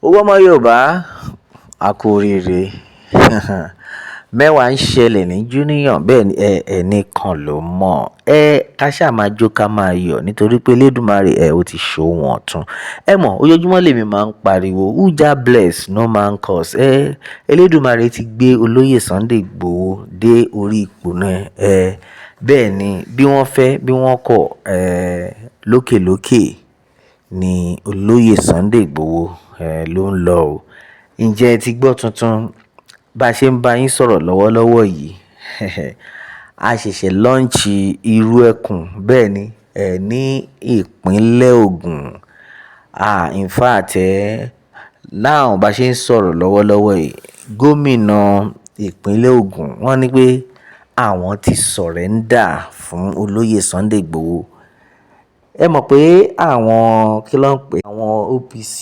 Owó ọmọ Yorùbá, a kú oríire. Mẹ́wàá ń ṣẹlẹ̀ ní Junior bẹ́ẹ̀ ni ẹnìkan ló mọ̀. Ká ṣáà máa jó ká máa yọ̀ nítorí pé Elédùmarè ó ti ṣohun ọ̀tun. Ẹ mọ̀ ojoojúmọ́ lèmi máa ń pariwo who Jah bless no man curse. Elédùmarè ti gbé olóyè Sunday Igboho dé orí ipò náà. Bẹ́ẹ̀ ni bí wọ́n fẹ́ bí wọ́n kọ̀ lókèlókè ni olóyè Sunday Igboho ló ń lọ o. Ǹjẹ́ ẹ ti gbọ́ tuntun? Bá ṣe ń bá yín sọ̀rọ̀ lọ́wọ́lọ́wọ́ yìí a ṣẹ̀ṣẹ̀ lọ́ǹchì irú ẹkùn bẹ́ẹ̀ ni ní ìpínlẹ̀ Ogun. In fact now bá ṣe ń sọ̀rọ̀ lọ́wọ́lọ́wọ́ yìí gómìnà ìpínlẹ̀ Ogun wọ́n ní pé àwọn ti surrender fún olóyè Sunday Igboho. Ẹ mọ̀ pé àwọn kí ló ń pè àwọn OPC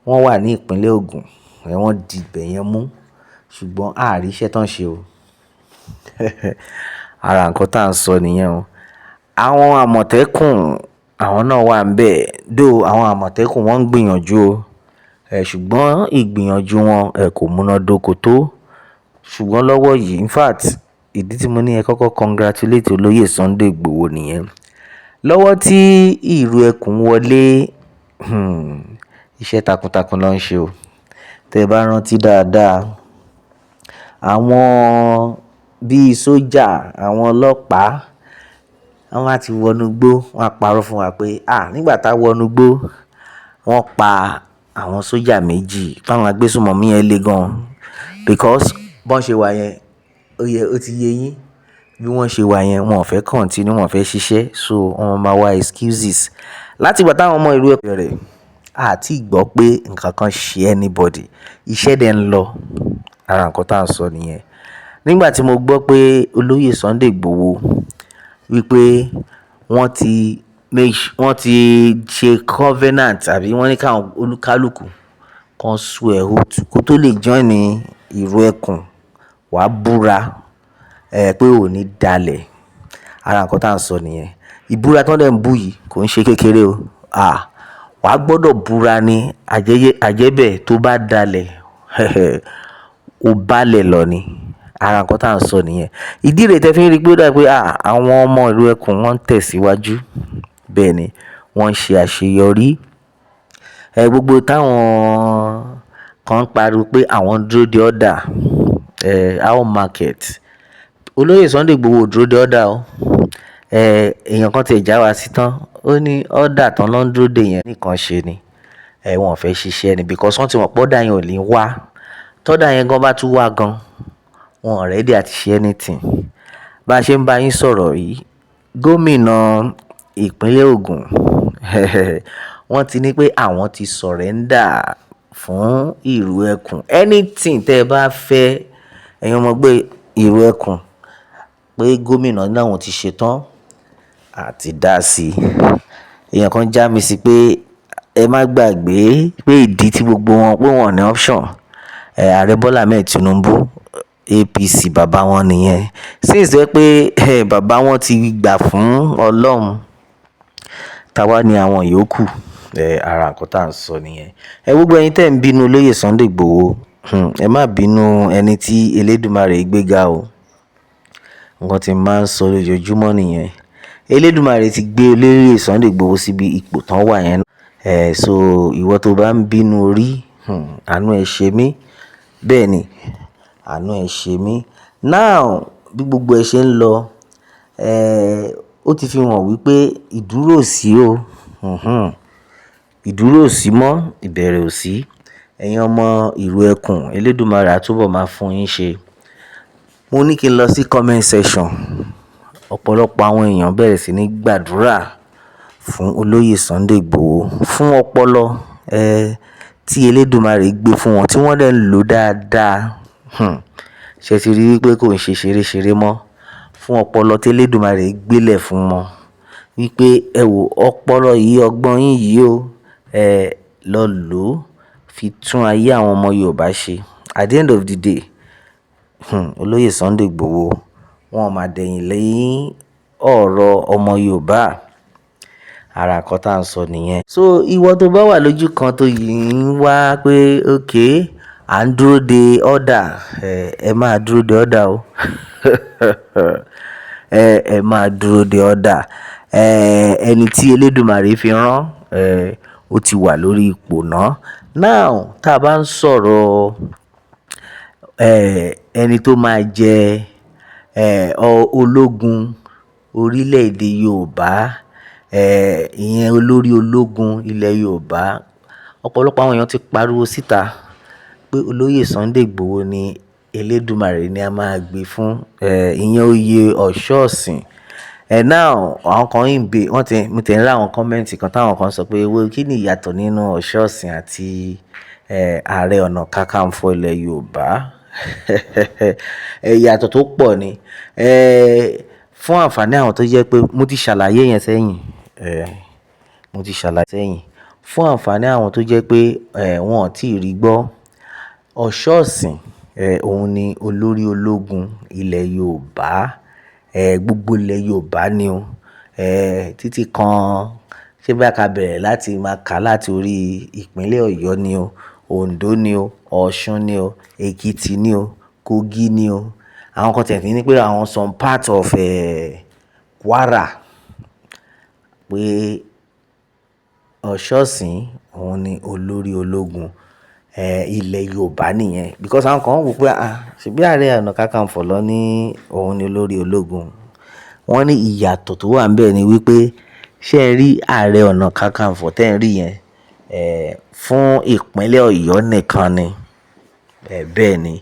wọ́n wà ní ìpínlẹ̀ Ogun wọ́n di ibẹ̀ yẹn mú ṣùgbọ́n àárí iṣẹ́ tán ṣe o. Ara nǹkan tá à ń sọ nìyẹn o. Àwọn àmọ̀tẹ́kùn àwọn náà wà níbẹ̀ though àwọn àmọ̀tẹ́kùn wọ́n ń gbìyànjú o ṣùgbọ́n ìgbìyànjú wọn kò múnádóko tó. Ṣùgbọ́n lọ́wọ́ yìí in fact ìdí tí mo ní ẹ kọ́kọ́ congratulate olóyè Sunday Igboho nìyẹn. Lọ́wọ́ tí ìrù ẹkùn wọlé iṣẹ́ takuntakun ló ń ṣe o. Tẹ́ bá rántí dáadáa àwọn bíi sójà àwọn ọlọ́pàá wọ́n á ti wọnú igbó wọ́n á parọ́ fún wa pé nígbà tá wọnú igbó wọ́n pa àwọn sójà méjì táwọn agbésùnmọ̀mí yẹn le gan because bọ́n ṣe wà yẹn ó ti yé yín bí wọ́n ṣe wà yẹn wọn ò fẹ́ continue wọn ò fẹ́ ṣiṣẹ́ so wọ́n máa wá excuses. Láti ìgbà táwọn ọmọ ìlú ẹ̀pẹ̀ rẹ̀ àti gbọ́ pé nǹkan kan ṣe anybody iṣẹ́ dẹ̀ ń lọ. Ara nǹkan tá à ń sọ nìyẹn. Nígbà tí mo gbọ́ pé olóyè Sunday Igboho wípé wọ́n ti ṣe covenant àbí wọ́n ní káwọn olúkálùkù kan swear oath kó tó lè join ní ìrù ẹkùn wàá búra pé ò ní dalẹ̀. Ara nǹkan tá à ń sọ nìyẹn. Ìbúra tí wọ́n dẹ̀ ń bú yìí kò ń ṣe kékeré o. Wàá gbọ́dọ̀ búra ní àjẹ́bẹ̀ tó bá dalẹ̀ ó balẹ̀ lọ ni. Ara nǹkan tá à ń sọ nìyẹn. Ìdí rẹ̀ tẹ́ fi ń rí pé ó dà pé àwọn ọmọ ìlú ẹkùn wọ́n ń tẹ̀síwájú bẹ́ẹ̀ ni wọ́n ń ṣe àṣeyọrí. Gbogbo táwọn kan pariwo pé àwọn dúró de order how market olóyè Sunday Igboho dúró de order o. Èèyàn kan ti já wa sí tán ó ní order tán ló ń dúró de yẹn nìkan ṣe ni wọn ò fẹ́ ṣiṣẹ́ ni because wọ́n ti mọ̀ pé order yẹn ò ní wá. Tọ́dà yẹn gan bá tún wá gan wọn ò ready àti ṣe anything. Bá ṣe ń bá yín sọ̀rọ̀ yìí gómìnà ìpínlẹ̀ Ogun wọ́n ti ní pé àwọn ti surrender fún ìrù ẹkùn. Anything tẹ́ ẹ bá fẹ́ ẹ̀yin ọmọ gbé ìrù ẹkùn pé gómìnà náà wọ́n ti ṣetán àti dá sí. Èèyàn kan já mi sí pé ẹ má gbàgbé pé ìdí tí gbogbo wọn pé wọn ní option ààrẹ Bọ́lá Ahmed Tinubu APC bàbá wọn nìyẹn. Since tó pé bàbá wọn ti gbà fún Ọlọ́run táwa ni àwọn yòókù. Ara nǹkan tá à ń sọ nìyẹn. Gbogbo ẹ̀yin tẹ́ ń bínú olóyè Sunday Igboho ẹ má bínú ẹni tí Elédùmarè gbéga o. Nǹkan tí máa ń sọ lójoojúmọ́ nìyẹn. Elédùmarè ti gbé olóyè Sunday Igboho síbi ipò tán wà yẹn. So ìwọ tó bá ń bínú orí àánú ẹ ṣe mí. Bẹ́ẹ̀ ni àánú ẹ ṣe mí. Now bí gbogbo ẹ ṣe ń lọ ó ti fi hàn wípé ìdúró ò sí o. Ìdúró ò sí mọ́ ìbẹ̀rẹ̀ ò sí. Ẹ̀yin ọmọ ìrù ẹkùn Elédùmarè á túbọ̀ máa fún yín ṣe. Mo ní kí n lọ sí comment section. Ọ̀pọ̀lọpọ̀ àwọn èèyàn bẹ̀rẹ̀ sí ní gbàdúrà fún olóyè Sunday Igboho fún ọpọlọ tí Elédùmarè gbé fún wọn tí wọ́n dẹ̀ ń lò dáadáa. Ṣé ti rí wípé kò ń ṣe ṣeréṣeré mọ́ fún ọpọlọ tí Elédùmarè gbélẹ̀ fún wọn wípé ẹ wò ọpọlọ yìí ọgbọ́n yín yìí o lọ lò ó fi tún ayé àwọn ọmọ Yorùbá ṣe. At the end of the day olóyè Sunday Igboho wọn máa dẹ̀yìn lẹ́yìn ọ̀rọ̀ ọmọ Yorùbá. ara nǹkan tá à ń sọ nìyẹn. So ìwọ tó bá wà lójú kan tó yìí ń wá pé okay à ń dúró de order, ẹ máa dúró de order o. Ẹ máa dúró de order. Ẹni tí Elédùmarè fi rán, ó ti wà lórí ipò náà. Now tá a bá ń sọ̀rọ̀ ẹni tó máa jẹ ológun orílẹ̀-èdè Yorùbá, ìyẹn olórí ológun ilẹ̀ Yorùbá, ọ̀pọ̀lọpọ̀ àwọn èèyàn ti pariwo síta pé olóyè Sunday Igboho ni Elédùmarè ni a máa gbé fún ìyẹn oyè Ọ̀ṣọ́ọ̀sìn. Now àwọn kan yìí ń bè mo tẹ̀ ń rí àwọn kọ́mẹ́ǹtì kan táwọn kan sọ pé kí ni ìyàtọ̀ nínú Ọ̀ṣọ́ọ̀sìn àti Ààrẹ Ọ̀nà Kakanfò ilẹ̀ Yorùbá? Ìyàtọ̀ tó pọ̀ ni. Fún àǹfààní àwọn tó jẹ́ pé mo ti ṣàlàyé yẹn sẹ́yìn. Fún àǹfààní àwọn tó jẹ́ pé wọn ò tí ì rí gbọ́, Ọ̀ṣọ́ọ̀sìn òun ni olórí ológun ilẹ̀ Yorùbá. Gbogbo ilẹ̀ Yorùbá ni o. Títí kan ṣé bá ka bẹ̀rẹ̀ láti máa kà láti orí ìpínlẹ̀ Ọ̀yọ́ ni o, Oǹdó ni o, Ọ̀ṣun ni o, Èkìtì ni o, Kogi ni o. Àwọn kan tẹ̀ ní pé àwọn some part of Kwara pé Ọ̀ṣọ́ọ̀sìn òun ni olórí ológun ilẹ̀ Yorùbá nìyẹn. Because àwọn kan wò pé ṣebí Ààrẹ Ọ̀nà Kakanfò ló ní òun ni olórí ológun. Wọ́n ní ìyàtọ̀ tó wà níbẹ̀ ni wípé ṣé ẹ rí Ààrẹ Ọ̀nà Kakanfò tẹ́ ń rí yẹn fún ìpínlẹ̀ Ọ̀yọ́ nìkan ni. Bẹ́ẹ̀ ni,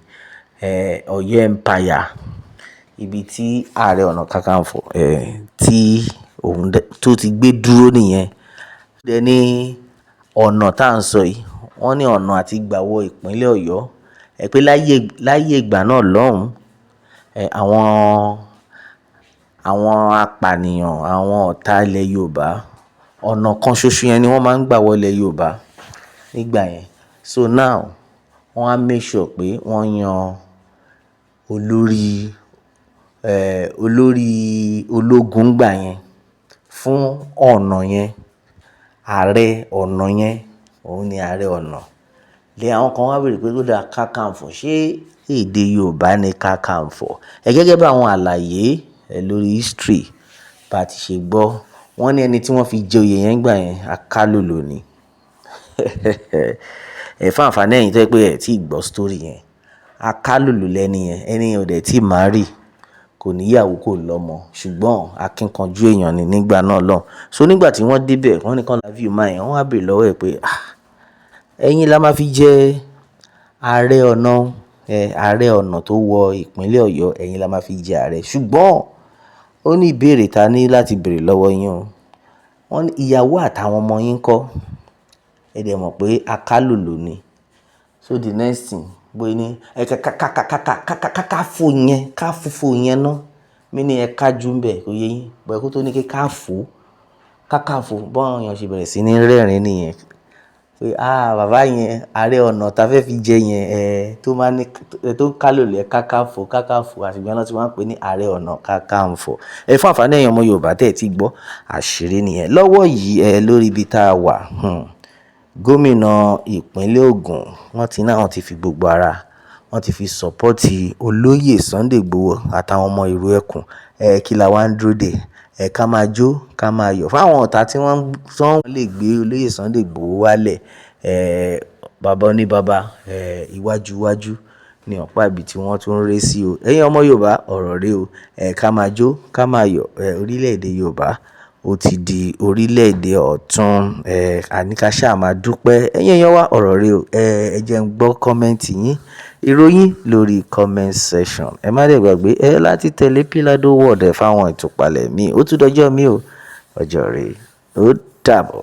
Ọ̀yọ́ Empire ibi tí Ààrẹ Ọ̀nà Kakanfò tí òun tó ti gbé dúró nìyẹn. Dẹ̀ ní ọ̀nà tá à ń sọ yìí, wọ́n ní ọ̀nà àti gbà wọ ìpínlẹ̀ Ọ̀yọ́. Pé láyé ìgbà náà lọ́hùn, àwọn apànìyàn, àwọn ọ̀tá ilẹ̀ Yorùbá, ọ̀nà kan ṣoṣo yẹn ni wọ́n máa ń gbà wọ ilẹ̀ Yorùbá nígbà yẹn. So now wọ́n á make sure pé wọ́n yan olórí ológun gbà yẹn fún ọ̀nà yẹn. Ààrẹ ọ̀nà yẹn òun ni Ààrẹ ọ̀nà. Àwọn kan wá béèrè pé ó dá Kakanfò, ṣé èdè Yorùbá ni Kakanfò? Gẹ́gẹ́ bí àwọn àlàyé lórí history bá ti ṣe gbọ́, wọ́n ní ẹni tí wọ́n fi jẹ oyè yẹn gbà yẹn Akálòlò ni. Fún àǹfààní ẹ̀yin tó jẹ́ pé ẹ tí ì gbọ́ story yẹn, Akálòlò lẹ́ni yẹn, ẹni yẹn ò dẹ̀ tí marry, kò níyàwó kò lọ́mọ, ṣùgbọ́n akínkanjú èèyàn ni nígbà náà lọ́hùn. So nígbà tí wọ́n débẹ̀, wọ́n ní kán interview man yẹn, wọ́n wá béèrè lọ́wọ́ ẹ̀ pé ẹ̀yin la máa fi jẹ Ààrẹ Ọ̀nà tó wọ ìpínlẹ̀ Ọ̀yọ́, ẹ̀yin la máa fi jẹ ààrẹ. Ṣùgbọ́n ó ní ìbéèrè ta ní láti béèrè lọ́wọ́ yín o. Wọ́n ní ìyàwó àtàwọn ọmọ yín ńkọ́? Ẹ dẹ̀ mọ̀ pé Akálòlò ni. So the next thing bóyá ní káfò yẹn ná, mí ní ẹ kájú ń bẹ̀ kò yé yín. Bọ̀ kó tó ní kí káfò bọ́n èèyàn ṣe bẹ̀rẹ̀ sí ní rẹ́rìn-ín nìyẹn. Pé bàbá yẹn Ààrẹ Ọ̀nà ta fẹ́ fi jẹ yẹn tó máa ní tó Kálòlò káfò àṣìgbọ́n náà tí wọ́n ń pè ní Ààrẹ Ọ̀nà Kakanfò. Fún àǹfààní ẹ̀yin ọmọ Yorùbá tẹ́ ẹ ti gbọ́ àṣírí nìyẹn. Lọ́wọ́ yìí lórí ibi tá a wà, Gómìnà ìpínlẹ̀ Ogun wọ́n ti fi gbogbo ara wọ́n ti fi sọ́pọ́ọ̀tì olóyè Sunday Igboho àtàwọn ọmọ ìlú Ekun. Kí la wá ń dúró dè? Ká máa jó ká máa yọ̀. Fáwọn ọ̀tá tí wọ́n lè gbé olóyè Sunday Igboho wálẹ̀, bàbá oníbàbá, iwájú ni ọ̀pá ibi tí wọ́n tún ń ré sí o. Ẹ̀yin ọmọ Yorùbá ọ̀rọ̀ rẹ o. Ká máa jó ká máa yọ̀. Orílẹ̀-èdè Yorùbá ó ti di orílẹ̀-èdè ọ̀tún. Àní ká ṣáà máa dúpẹ́. Ẹ̀yin èèyàn wa ọ̀rọ̀ rẹ o. Ẹ jẹ́ n gbọ́ kọ́mẹ́ǹtì yín, ìròyìn lórí comment section. Ẹ má dẹ̀ gbàgbé láti tẹ̀lé Píládò World fáwọn ìtúpalẹ̀ mi. Ó tún dọjọ́ mi o. Ọjọ́ rẹ ó dàbọ̀.